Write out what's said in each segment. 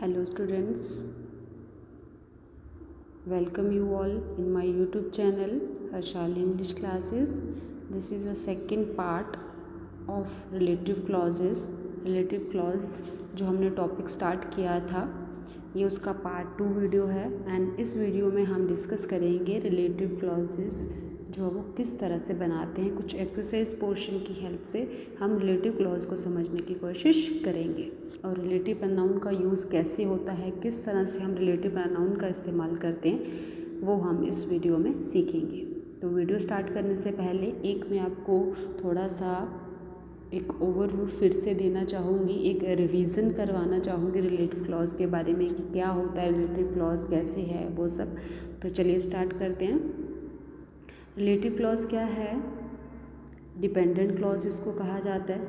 Hello students, welcome you all in my YouTube channel Harshali English Classes. This is a second part of relative clauses. Relative clause जो हमने topic start किया था ये उसका part 2 video है and इस video में हम डिस्कस करेंगे रिलेटिव क्लॉजेस जो वो किस तरह से बनाते हैं। कुछ एक्सरसाइज पोर्शन की हेल्प से हम रिलेटिव क्लॉज को समझने की कोशिश करेंगे और रिलेटिव प्रोनाउन का यूज़ कैसे होता है, किस तरह से हम रिलेटिव प्रोनाउन का इस्तेमाल करते हैं, वो हम इस वीडियो में सीखेंगे। तो वीडियो स्टार्ट करने से पहले मैं आपको थोड़ा सा एक ओवरव्यू फिर से देना चाहूँगी, एक रिवीजन करवाना चाहूँगी रिलेटिव क्लॉज के बारे में कि क्या होता है रिलेटिव क्लॉज, कैसे है वो सब। तो चलिए स्टार्ट करते हैं। रिलेटिव क्लॉज क्या है? डिपेंडेंट क्लॉज इसको कहा जाता है।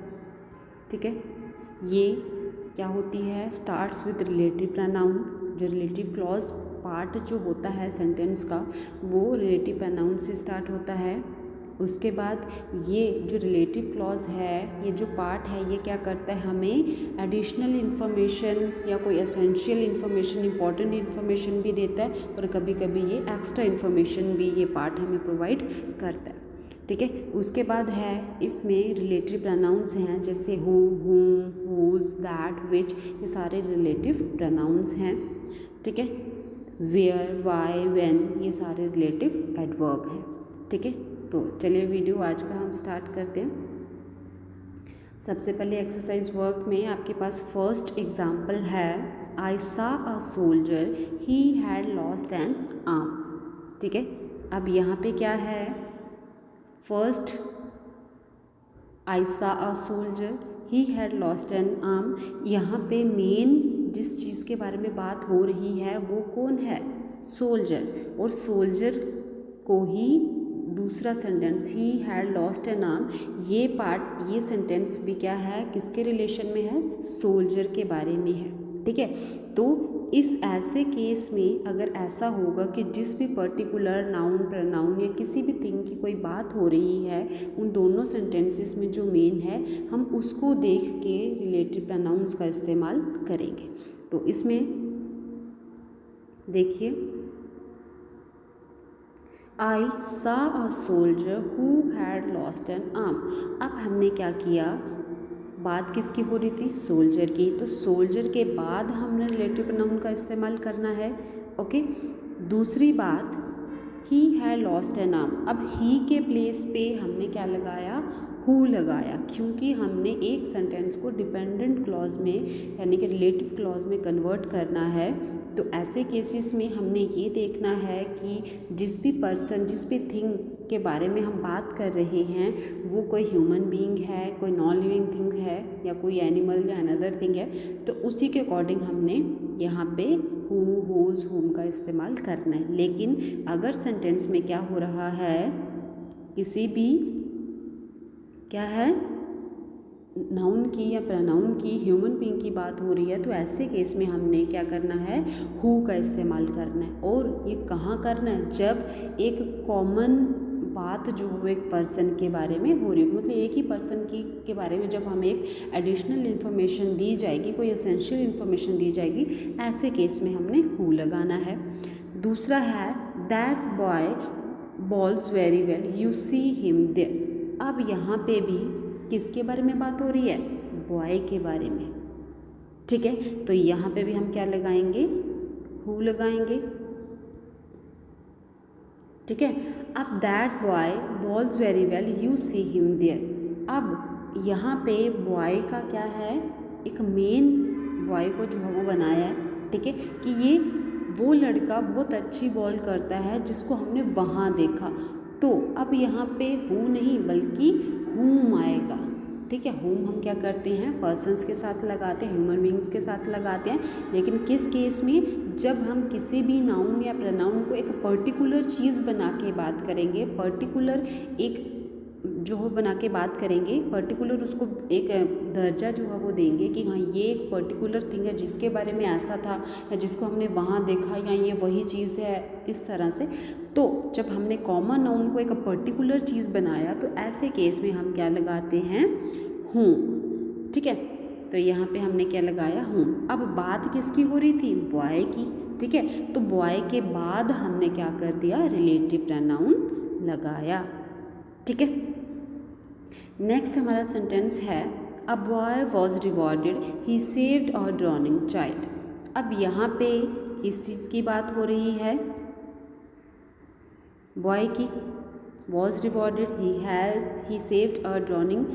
ठीक है, ये क्या होती है? Starts with relative pronoun. जो रिलेटिव क्लॉज पार्ट जो होता है सेंटेंस का वो रिलेटिव प्रोनाउन से स्टार्ट होता है। उसके बाद ये जो रिलेटिव क्लॉज है, ये जो पार्ट है, ये क्या करता है, हमें एडिशनल इन्फॉर्मेशन या कोई एसेंशियल इन्फॉर्मेशन, इंपॉर्टेंट इन्फॉर्मेशन भी देता है और कभी कभी ये एक्स्ट्रा इन्फॉर्मेशन भी ये पार्ट हमें प्रोवाइड करता है। ठीक है, उसके बाद है इसमें रिलेटिव प्रोनाउंस हैं जैसे हु, हुम, हुज, दैट, विच, ये सारे रिलेटिव प्रोनाउंस हैं। ठीक है, वेयर, वाई, व्हेन, ये सारे रिलेटिव एडवर्ब हैं। ठीक है, तो चलिए वीडियो आज का हम स्टार्ट करते हैं। सबसे पहले एक्सरसाइज वर्क में आपके पास फर्स्ट एग्जाम्पल है, आई सा a soldier he had lost N arm. ठीक है, अब यहाँ पे क्या है? फर्स्ट आई सा a soldier he had lost N arm. यहाँ पे मेन जिस चीज़ के बारे में बात हो रही है वो कौन है? सोल्जर। और सोल्जर को ही दूसरा sentence he had lost N arm, ये पार्ट, ये सेंटेंस भी क्या है, किसके रिलेशन में है? सोल्जर के बारे में है। ठीक है, तो इस ऐसे केस में अगर ऐसा होगा कि जिस भी पर्टिकुलर नाउन, प्रोनाउन या किसी भी थिंग की कोई बात हो रही है, उन दोनों सेंटेंसेस में जो मेन है हम उसको देख के रिलेटिव प्रोनाउंस का इस्तेमाल करेंगे। तो इसमें देखिए, आई सा a soldier who had lost N arm. अब हमने क्या किया, बात किसकी हो रही थी? सोल्जर की। तो सोल्जर के बाद हमने रिलेटिव प्रोनाउन का इस्तेमाल करना है। ओके, दूसरी बात, he had lost N arm. अब ही के प्लेस पे हमने क्या लगाया? हु लगाया, क्योंकि हमने एक सेंटेंस को डिपेंडेंट क्लॉज में यानी कि रिलेटिव क्लॉज में कन्वर्ट करना है। तो ऐसे केसेस में हमने ये देखना है कि जिस भी पर्सन, जिस भी थिंग के बारे में हम बात कर रहे हैं वो कोई ह्यूमन बीइंग है, कोई नॉन लिविंग थिंग है या कोई एनिमल या अनदर थिंग है, तो उसी के अकॉर्डिंग हमने यहाँ पे हु, हुज, हुम का इस्तेमाल करना है। लेकिन अगर सेंटेंस में क्या हो रहा है, किसी भी क्या है, नाउन की या प्रोनाउन की, ह्यूमन बीइंग की बात हो रही है, तो ऐसे केस में हमने क्या करना है? हु का इस्तेमाल करना है। और ये कहाँ करना है? जब एक कॉमन बात जो हो एक पर्सन के बारे में हो रही है, मतलब एक ही पर्सन की के बारे में जब हमें एक एडिशनल इन्फॉर्मेशन दी जाएगी, कोई एसेंशियल इन्फॉर्मेशन दी जाएगी, ऐसे केस में हमने हु लगाना है। दूसरा है, that boy bowls very well you see him there. अब यहाँ पे भी किसके बारे में बात हो रही है? बॉय के बारे में। ठीक है, तो यहाँ पे भी हम क्या लगाएंगे? हु लगाएंगे। ठीक है, अब that boy bowls very well you see him there. अब यहाँ पे बॉय का क्या है, एक मेन बॉय को जो है वो बनाया है। ठीक है, कि ये वो लड़का बहुत अच्छी बॉल करता है जिसको हमने वहाँ देखा। तो अब यहाँ पे हु नहीं बल्कि हुम आएगा। ठीक है, हुम हम क्या करते हैं? पर्सन्स के साथ लगाते हैं, ह्यूमन बीइंग्स के साथ लगाते हैं। लेकिन किस केस में? जब हम किसी भी नाउन या प्रोनाउन को एक पर्टिकुलर चीज़ बना के बात करेंगे, पर्टिकुलर एक जो हो बना के बात करेंगे, पर्टिकुलर उसको एक दर्जा जो है वो देंगे कि हाँ ये एक पर्टिकुलर थिंग है जिसके बारे में ऐसा था या जिसको हमने वहाँ देखा या ये वही चीज़ है, इस तरह से। तो जब हमने कॉमन नाउन को एक पर्टिकुलर चीज़ बनाया तो ऐसे केस में हम क्या लगाते हैं? हूँ। ठीक है, तो यहाँ पे हमने क्या लगाया होम। अब बात किसकी हो रही थी, बॉय की, ठीक है। तो बॉय के बाद हमने क्या कर दिया, रिलेटिव प्रोनाउन लगाया, ठीक है। नेक्स्ट हमारा सेंटेंस है a boy was rewarded he saved a drowning child. अब यहाँ पे किस चीज़ की बात हो रही है, बॉय की। Was rewarded he saved a drowning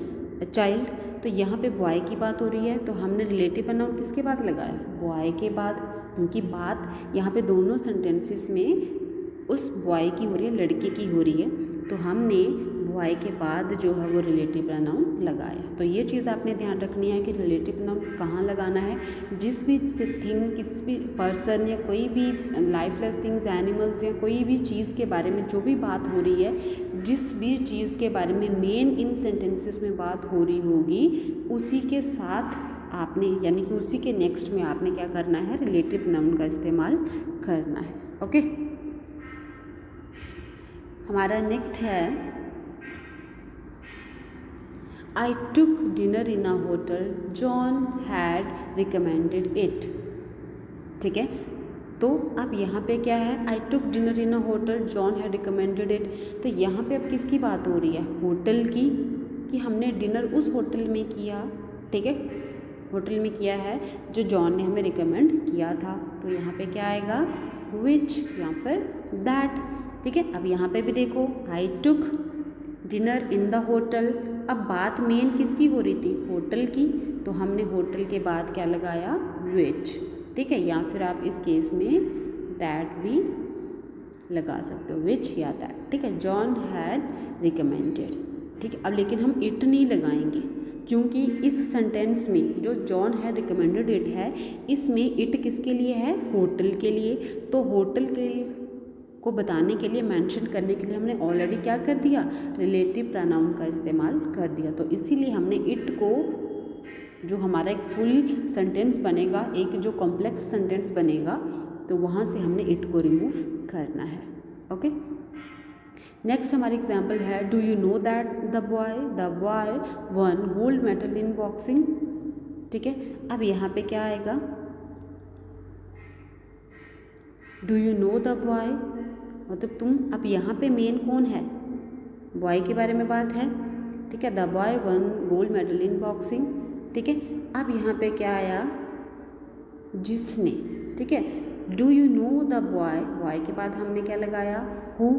child, तो यहाँ पे बॉय की बात हो रही है, तो हमने रिलेटिव प्रोनाउन किसके बाद लगाया, बॉय के बाद, क्योंकि बात यहाँ पे दोनों सेंटेंसेस में उस बॉय की हो रही है, लड़के की हो रही है, तो हमने बॉय के बाद जो है वो रिलेटिव प्रोनाउन लगाया। तो ये चीज़ आपने ध्यान रखनी है कि रिलेटिव प्रोनाउन कहाँ लगाना है, जिस भी थिंग, किसी भी पर्सन या कोई भी लाइफलेस थिंग्स, एनिमल्स या कोई भी चीज़ के बारे में जो भी बात हो रही है, जिस भी चीज़ के बारे में मेन इन सेंटेंसेस में बात हो रही होगी, उसी के साथ आपने, यानी कि उसी के नेक्स्ट में आपने क्या करना है, रिलेटिव प्रोनाउन का इस्तेमाल करना है। ओके, हमारा नेक्स्ट है I took dinner in a hotel, John had recommended it, ठीक है। तो अब यहाँ पे क्या है, I took dinner in a hotel, John had recommended it, तो यहाँ पे अब किसकी बात हो रही है, होटल की, कि हमने डिनर उस होटल में किया, ठीक है, होटल में किया है जो जॉन ने हमें रिकमेंड किया था। तो यहाँ पे क्या आएगा, which या फिर that, ठीक है। अब यहाँ पे भी देखो I took dinner in the hotel, अब बात मेन किसकी हो रही थी, होटल की, तो हमने होटल के बाद क्या लगाया, विच, ठीक है, या फिर आप इस केस में दैट भी लगा सकते हो, विच या दैट, ठीक है। जॉन हैड रिकमेंडेड, ठीक है। अब लेकिन हम इट नहीं लगाएंगे, क्योंकि इस सेंटेंस में जो जॉन हैड रिकमेंडेड इट है, इसमें इट किसके लिए है, होटल के लिए, तो होटल के को बताने के लिए, मेंशन करने के लिए हमने ऑलरेडी क्या कर दिया, रिलेटिव प्रोनाउन का इस्तेमाल कर दिया। तो इसीलिए हमने इट को, जो हमारा एक फुल सेंटेंस बनेगा, एक जो कॉम्प्लेक्स सेंटेंस बनेगा, तो वहाँ से हमने इट को रिमूव करना है। ओके, नेक्स्ट हमारी एग्जाम्पल है do you know that the boy one gold medal in boxing, ठीक है। अब यहाँ पे क्या आएगा, do you know the boy, मतलब तुम, अब यहाँ पे मेन कौन है, बॉय के बारे में बात है, ठीक है। The boy one gold medal in boxing, ठीक है। अब यहाँ पे क्या आया, जिसने, ठीक है। Do you know the boy, boy के बाद हमने क्या लगाया, हु।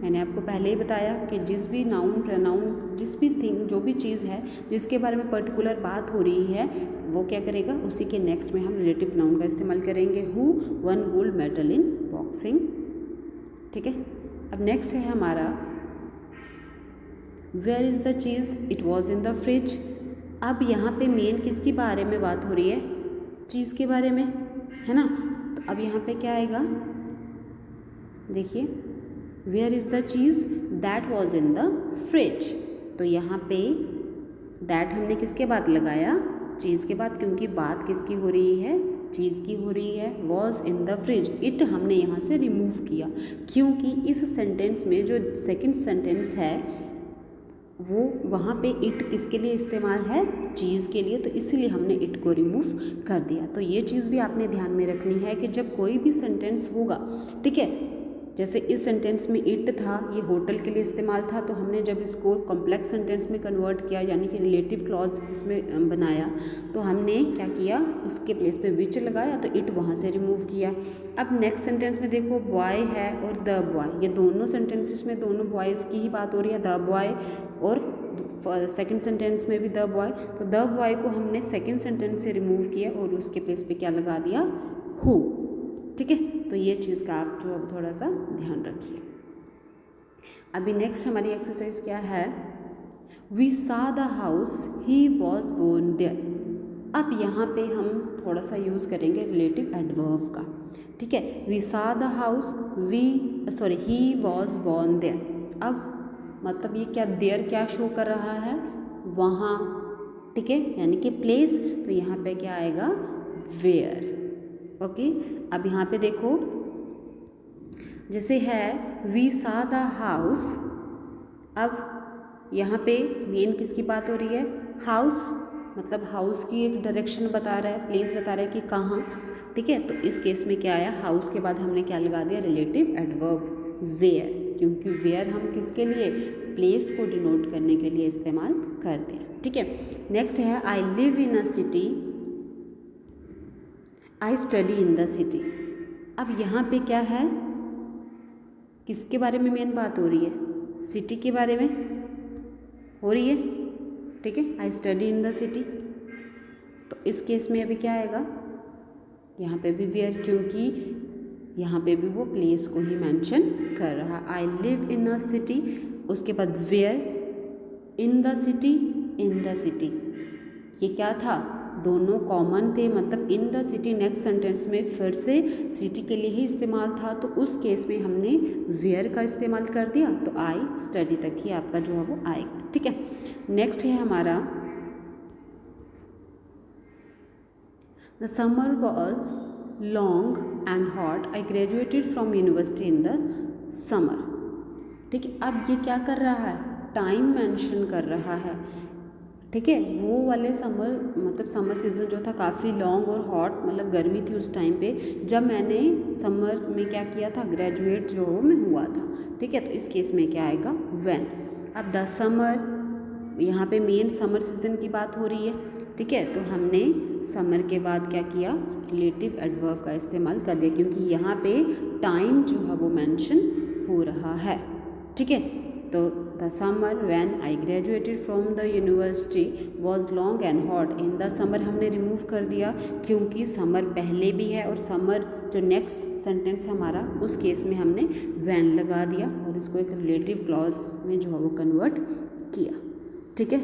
मैंने आपको पहले ही बताया कि जिस भी नाउन प्रोनाउन, जिस भी थिंग, जो भी चीज़ है जिसके बारे में पर्टिकुलर बात हो रही है, वो क्या करेगा, उसी के नेक्स्ट में हम रिलेटिव प्रोनाउन का इस्तेमाल करेंगे, who won gold medal in boxing, ठीक है। अब नेक्स्ट है हमारा where is the cheese, it was in the fridge. अब यहाँ पे मेन किसके बारे में बात हो रही है, चीज़ के बारे में, है ना। तो अब यहाँ पे क्या आएगा, देखिए, where is the cheese that was in the fridge, तो यहाँ पे दैट हमने किसके बाद लगाया, चीज़ के बाद, क्योंकि बात किसकी हो रही है, चीज़ की हो रही है। Was in the fridge, it हमने यहाँ से रिमूव किया, क्योंकि इस सेंटेंस में जो सेकंड सेंटेंस है वो, वहाँ पे इट किसके लिए इस्तेमाल है, चीज़ के लिए, तो इसीलिए हमने इट को रिमूव कर दिया। तो ये चीज़ भी आपने ध्यान में रखनी है कि जब कोई भी सेंटेंस होगा, ठीक है, जैसे इस सेंटेंस में इट था, ये होटल के लिए इस्तेमाल था, तो हमने जब इसको कॉम्प्लेक्स सेंटेंस में कन्वर्ट किया, यानी कि रिलेटिव क्लॉज इसमें बनाया, तो हमने क्या किया, उसके प्लेस पे विच लगाया, तो इट वहाँ से रिमूव किया। अब नेक्स्ट सेंटेंस में देखो बॉय है और द बॉय, ये दोनों सेंटेंसेस में दोनों बॉयज़ की ही बात हो रही है, द बॉय, और सेकंड सेंटेंस में भी द बॉय, तो द बॉय को हमने सेकंड सेंटेंस से रिमूव किया और उसके प्लेस पे क्या लगा दिया, हु, ठीक है। तो ये चीज़ का आप जो अब थोड़ा सा ध्यान रखिए। अभी नेक्स्ट हमारी एक्सरसाइज क्या है, we saw the house he was born there. अब यहाँ पे हम थोड़ा सा यूज़ करेंगे रिलेटिव एडवर्ब का, ठीक है। We saw the house, he was born there. अब मतलब ये क्या, देयर क्या शो कर रहा है, वहाँ, ठीक है, यानी कि प्लेस, तो यहाँ पे क्या आएगा, वेयर। ओके, अब यहाँ पे देखो, जैसे है वी सा द हाउस, अब यहाँ पे मेन किसकी बात हो रही है, हाउस, मतलब हाउस की एक डायरेक्शन बता रहा है, प्लेस बता रहा है कि कहाँ, ठीक है। तो इस केस में क्या आया, हाउस के बाद हमने क्या लगा दिया, रिलेटिव एडवर्ब वेयर, क्योंकि वेयर हम किसके लिए, प्लेस को डिनोट करने के लिए इस्तेमाल करते हैं, ठीक है। नेक्स्ट है I live in a city, I study in the city. अब यहाँ पे क्या है, किसके बारे में मेन बात हो रही है, सिटी के बारे में हो रही है, ठीक है। I study in the city, तो इस केस में अभी क्या आएगा, यहाँ पे भी वेयर, क्योंकि यहाँ पे भी वो प्लेस को ही मेंशन कर रहा है। I live in a city, उसके बाद where, in the city, in the city, ये क्या था, दोनों कॉमन थे, मतलब in the city next sentence में फिर से सिटी के लिए ही इस्तेमाल था, तो उस केस में हमने वेयर का इस्तेमाल कर दिया, तो आई स्टडी तक ही आपका जो है वो आएगा, ठीक है। नेक्स्ट है हमारा the summer was long and hot, I graduated from university in the summer, ठीक है। अब ये क्या कर रहा है, टाइम मेंशन कर रहा है, ठीक है। वो वाले समर, मतलब समर सीज़न जो था काफ़ी लॉन्ग और हॉट, मतलब गर्मी थी उस टाइम पे जब मैंने समर में क्या किया था, ग्रेजुएट जो मैं हुआ था, ठीक है। तो इस केस में क्या आएगा, व्हेन। अब द समर, यहाँ पे मेन समर सीज़न की बात हो रही है, ठीक है। तो हमने समर के बाद क्या किया, रिलेटिव एडवर्ब का इस्तेमाल कर दिया, क्योंकि यहाँ पे टाइम जो है वो मेंशन हो रहा है, ठीक है। तो the summer when I graduated from the university was long and hot, in the summer हमने रिमूव कर दिया, क्योंकि समर पहले भी है और समर जो नेक्स्ट सेंटेंस है हमारा, उस केस में हमने व्हेन लगा दिया और इसको एक रिलेटिव क्लॉज में जो है वो कन्वर्ट किया, ठीक है।